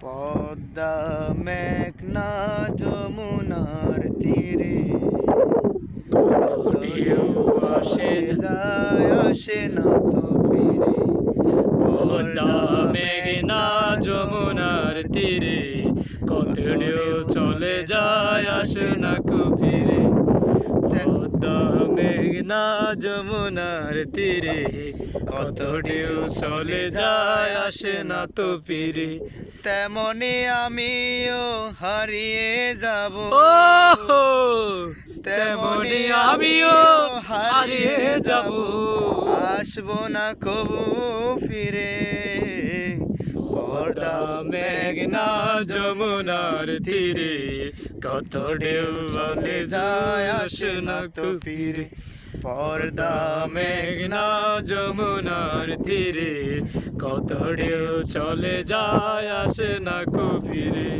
পদ্মা মেঘনা যমুনার তীরে কত ঢেউ আসে যায় আসে না তো ফিরে। পদ্মা মেঘনা যমুনার তীরে কত ঢেউ চলে যায় আসে না কো ফিরে। পদ্মা মেঘনা যমুনার তীরে কত ঢেউ চলে যায় আসে না তো ফিরে। তেমনি আমিও হারিয়ে যাব, ও তেমনি আমিও হারিয়ে যাব, আসবো না কবু ফিরে। পদ্মা মেঘনা যমুনার তীরে কত ঢেউ চলে যায় আসে না তো ফিরে। পদ্মা মেঘনা যমুনার তীরে কত ঢেউ চলে যায় আসে না কো ফিরে।